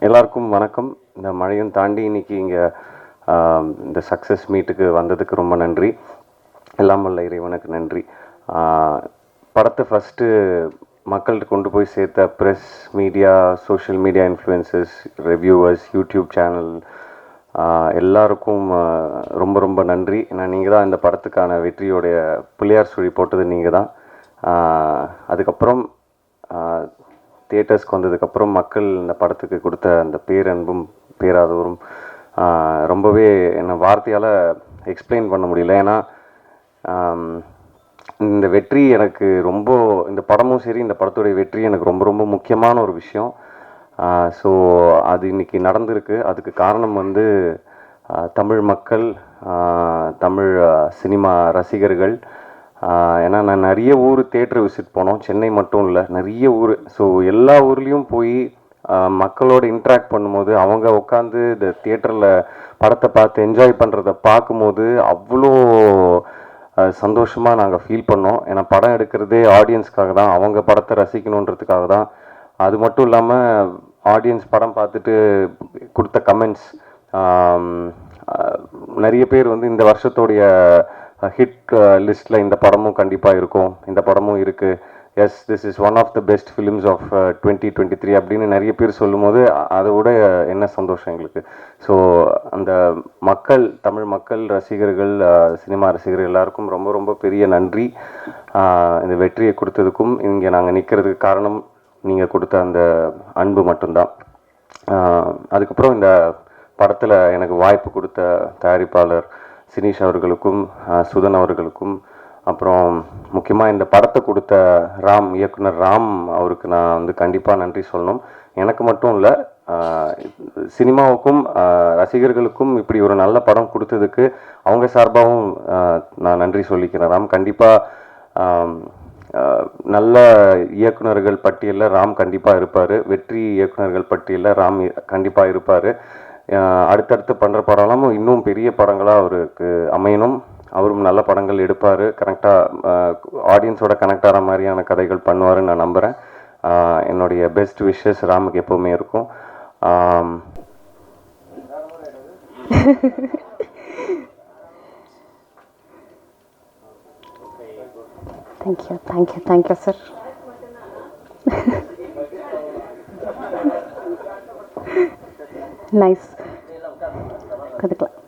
எல்லாருக்கும் வணக்கம். இந்த மழையும் தாண்டி இன்னைக்கு இங்கே இந்த சக்ஸஸ் மீட்டுக்கு வந்ததுக்கு ரொம்ப நன்றி. எல்லாம் வல்ல இறைவனுக்கு நன்றி. படத்தை ஃபஸ்ட்டு மக்கள்கிட்ட கொண்டு போய் சேர்த்த press, media, social media influencers, reviewers, YouTube channel எல்லாருக்கும் ரொம்ப ரொம்ப நன்றி. ஏன்னா நீங்கள் தான் இந்த படத்துக்கான வெற்றியோடைய பிள்ளையார் சுழி போட்டது நீங்கள் தான். அதுக்கப்புறம் தியேட்டர்ஸ்க்கு வந்ததுக்கப்புறம் மக்கள் இந்த படத்துக்கு கொடுத்த அந்த பேரன்பும் பேராதவரும் ரொம்பவே என்னை வார்த்தையால் எக்ஸ்பிளைன் பண்ண முடியல. ஏன்னா இந்த வெற்றி எனக்கு ரொம்ப, இந்த படமும் சரி இந்த படத்துடைய வெற்றி எனக்கு ரொம்ப ரொம்ப முக்கியமான ஒரு விஷயம். ஸோ அது இன்றைக்கி நடந்திருக்கு. அதுக்கு காரணம் வந்து தமிழ் மக்கள், தமிழ் சினிமா ரசிகர்கள். ஏன்னா நான் நிறைய ஊர் தேட்டர் விசிட் போனோம், சென்னை மட்டும் இல்லை, நிறைய ஊர். ஸோ எல்லா ஊர்லேயும் போய் மக்களோடு இன்ட்ராக்ட் பண்ணும்போது, அவங்க உட்காந்து இந்த தியேட்டரில் படத்தை பார்த்து என்ஜாய் பண்ணுறத பார்க்கும்போது அவ்வளோ சந்தோஷமாக நாங்கள் ஃபீல் பண்ணோம். ஏன்னா படம் எடுக்கிறதே ஆடியன்ஸ்க்காக தான், அவங்க படத்தை ரசிக்கணுன்றதுக்காக தான். அது மட்டும் இல்லாமல் ஆடியன்ஸ் படம் பார்த்துட்டு கொடுத்த கமெண்ட்ஸ், நிறைய பேர் வந்து இந்த வருஷத்தோடைய ஹிட் லிஸ்ட்டில் இந்த படமும் கண்டிப்பாக இருக்கும், இந்த படமும் இருக்குது, yes this is one of the best films of 2023 அப்படின்னு நிறைய பேர் சொல்லும்போது அதை விட என்ன சந்தோஷம் எங்களுக்கு. ஸோ அந்த மக்கள், தமிழ் மக்கள் ரசிகர்கள், சினிமா ரசிகர்கள் எல்லாருக்கும் ரொம்ப ரொம்ப பெரிய நன்றி. இந்த வெற்றியை கொடுத்ததுக்கும் இங்கே நாங்கள் நிற்கிறதுக்கு காரணம் நீங்கள் கொடுத்த அந்த அன்பு மட்டும்தான். அதுக்கப்புறம் இந்த படத்தில் எனக்கு வாய்ப்பு கொடுத்த தயாரிப்பாளர் சினீஷ் அவர்களுக்கும், சுதன் அவர்களுக்கும், அப்புறம் முக்கியமாக இந்த படத்தை கொடுத்த ராம், இயக்குனர் ராம் அவருக்கு நான் வந்து கண்டிப்பாக நன்றி சொல்லணும். எனக்கு மட்டும் இல்லை, சினிமாவுக்கும் ரசிகர்களுக்கும் இப்படி ஒரு நல்ல படம் கொடுத்ததுக்கு அவங்க சார்பாகவும் நான் நன்றி சொல்லிக்கிறேன். ராம் கண்டிப்பாக நல்ல இயக்குனர்கள் பட்டியலில் ராம் கண்டிப்பாக இருப்பார், வெற்றி இயக்குனர்கள் பட்டியலில் ராம் கண்டிப்பாக இருப்பார். அடுத்தடுத்து பண்ணுற படம்லாம் இன்னும் பெரிய படங்களாக அவருக்கு அமையணும். அவரும் நல்ல படங்கள் எடுப்பார், கரெக்டாக ஆடியன்ஸோட கனெக்ட் ஆகிற மாதிரியான கதைகள் பண்ணுவாருன்னு நான் நம்புகிறேன். என்னுடைய பெஸ்ட் விஷஸ் ராமுக்கு எப்போவுமே இருக்கும். Thank you sir. நைஸ் கற்றுக்கலாம்.